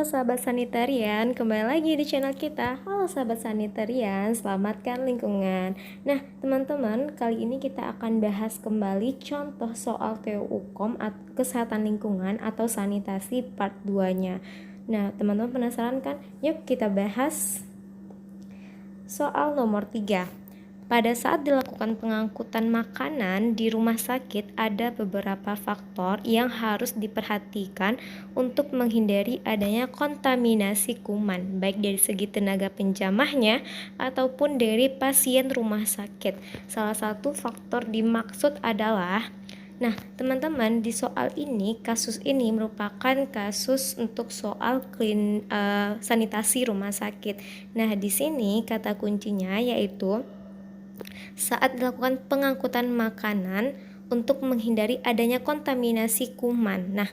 Halo sahabat sanitarian, kembali lagi di channel kita. Halo sahabat sanitarian, selamatkan lingkungan. Nah teman-teman, kali ini kita akan bahas kembali contoh soal TU-UKOM kesehatan lingkungan atau sanitasi part 2 nya. Nah teman-teman penasaran kan? Yuk kita bahas soal nomor 3. Pada saat dilakukan pengangkutan makanan di rumah sakit, ada beberapa faktor yang harus diperhatikan untuk menghindari adanya kontaminasi kuman, baik dari segi tenaga penjamahnya ataupun dari pasien rumah sakit. Salah satu faktor dimaksud adalah teman-teman, di soal ini, kasus ini merupakan kasus untuk soal sanitasi rumah sakit. Nah, di sini kata kuncinya yaitu saat dilakukan pengangkutan makanan untuk menghindari adanya kontaminasi kuman. Nah,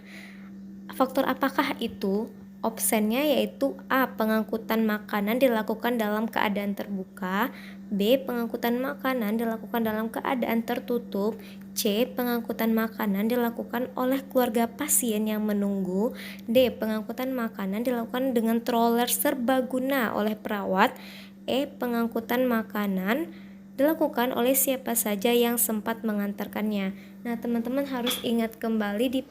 faktor apakah itu? Opsinya yaitu A. Pengangkutan makanan dilakukan dalam keadaan terbuka, B. Pengangkutan makanan dilakukan dalam keadaan tertutup, C. Pengangkutan makanan dilakukan oleh keluarga pasien yang menunggu, D. Pengangkutan makanan dilakukan dengan stroller serbaguna oleh perawat, E. Pengangkutan makanan dilakukan oleh siapa saja yang sempat mengantarkannya. Nah, teman-teman harus ingat kembali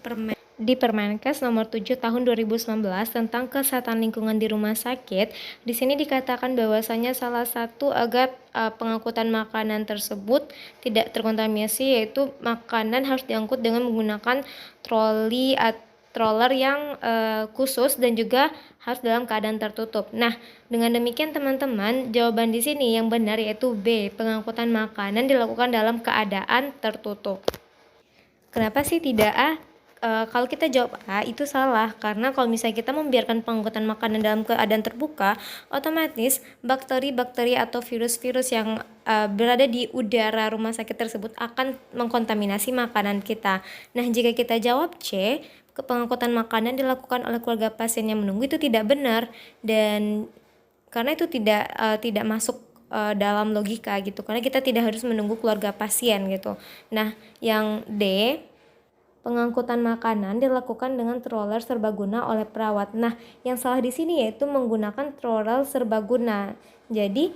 di Permenkes nomor 7 tahun 2019 tentang kesehatan lingkungan di rumah sakit. Di sini dikatakan bahwasanya salah satu agar pengangkutan makanan tersebut tidak terkontaminasi yaitu makanan harus diangkut dengan menggunakan stroller yang khusus dan juga harus dalam keadaan tertutup. Nah, dengan demikian teman-teman, jawaban di sini yang benar yaitu B. Pengangkutan makanan dilakukan dalam keadaan tertutup. Kenapa sih tidak A? Kalau kita jawab A itu salah, karena kalau misalnya kita membiarkan pengangkutan makanan dalam keadaan terbuka, otomatis bakteri-bakteri atau virus-virus yang berada di udara rumah sakit tersebut akan mengkontaminasi makanan kita. Nah, jika kita jawab C, pengangkutan makanan dilakukan oleh keluarga pasien yang menunggu, itu tidak benar, dan karena itu tidak masuk dalam logika gitu, karena kita tidak harus menunggu keluarga pasien gitu. Nah, yang D, pengangkutan makanan dilakukan dengan stroller serbaguna oleh perawat. Nah, yang salah di sini yaitu menggunakan stroller serbaguna. Jadi,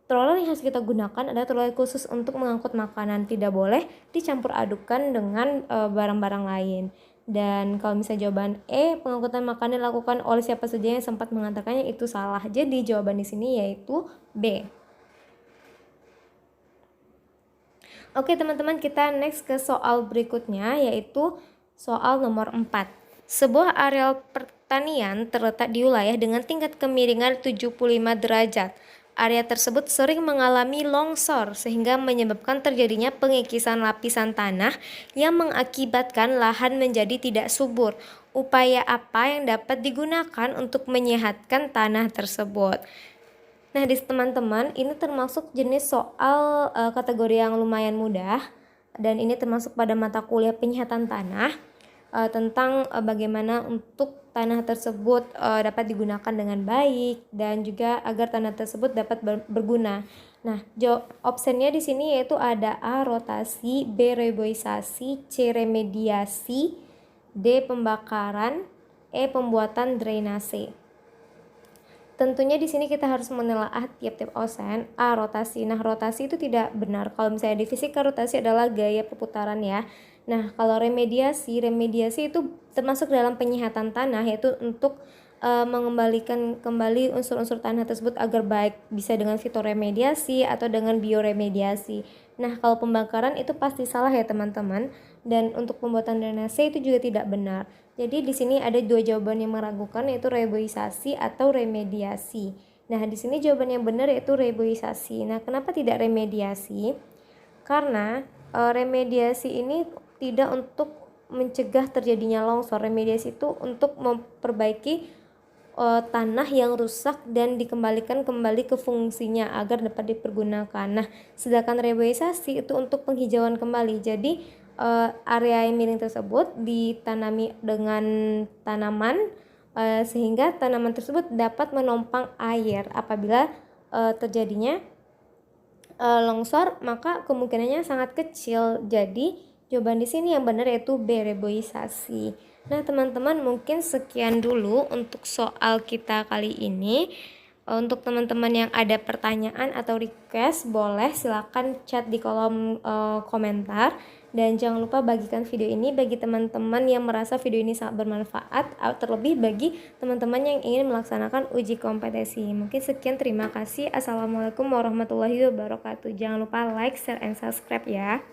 stroller yang harus kita gunakan adalah stroller khusus untuk mengangkut makanan. Tidak boleh dicampur adukan dengan barang-barang lain. Dan kalau misalnya jawaban E, pengangkutan makanan dilakukan oleh siapa saja yang sempat mengantarkannya, itu salah. Jadi, jawaban di sini yaitu B. Oke teman-teman, kita next ke soal berikutnya yaitu soal nomor 4. Sebuah areal pertanian terletak di wilayah dengan tingkat kemiringan 75 derajat. Area tersebut sering mengalami longsor sehingga menyebabkan terjadinya pengikisan lapisan tanah yang mengakibatkan lahan menjadi tidak subur. Upaya apa yang dapat digunakan untuk menyehatkan tanah tersebut? Nah, di teman-teman, ini termasuk jenis soal kategori yang lumayan mudah, dan ini termasuk pada mata kuliah penyihatan tanah tentang bagaimana untuk tanah tersebut dapat digunakan dengan baik dan juga agar tanah tersebut dapat berguna. Nah, opsinya di sini yaitu ada A. Rotasi, B. Reboisasi, C. Remediasi, D. Pembakaran, E. Pembuatan drainase. Tentunya di sini kita harus menelaah tiap-tiap opsi. A. Rotasi. Nah, rotasi itu tidak benar. Kalau misalnya di fisika, rotasi adalah gaya perputaran ya. Nah, kalau remediasi itu termasuk dalam penyihatan tanah, yaitu untuk mengembalikan kembali unsur-unsur tanah tersebut agar baik, bisa dengan fitoremediasi atau dengan bioremediasi. Nah, kalau pembakaran itu pasti salah ya teman-teman, dan untuk pembuatan drainase itu juga tidak benar. Jadi di sini ada dua jawaban yang meragukan, yaitu reboisasi atau remediasi. Nah, di sini jawaban yang benar yaitu reboisasi. Nah, kenapa tidak remediasi? Karena remediasi ini tidak untuk mencegah terjadinya longsor. Remediasi itu untuk memperbaiki tanah yang rusak dan dikembalikan kembali ke fungsinya agar dapat dipergunakan. Nah, sedangkan reboisasi itu untuk penghijauan kembali. Jadi area yang miring tersebut ditanami dengan tanaman sehingga tanaman tersebut dapat menompang air. Apabila terjadinya longsor, maka kemungkinannya sangat kecil. Jadi jawaban di sini yang benar yaitu B, reboisasi. Nah, teman-teman, mungkin sekian dulu untuk soal kita kali ini. Untuk teman-teman yang ada pertanyaan atau request, boleh silakan chat di kolom komentar. Dan jangan lupa bagikan video ini bagi teman-teman yang merasa video ini sangat bermanfaat, terlebih bagi teman-teman yang ingin melaksanakan uji kompetensi. Mungkin sekian, terima kasih. Assalamualaikum warahmatullahi wabarakatuh. Jangan lupa like, share, and subscribe ya.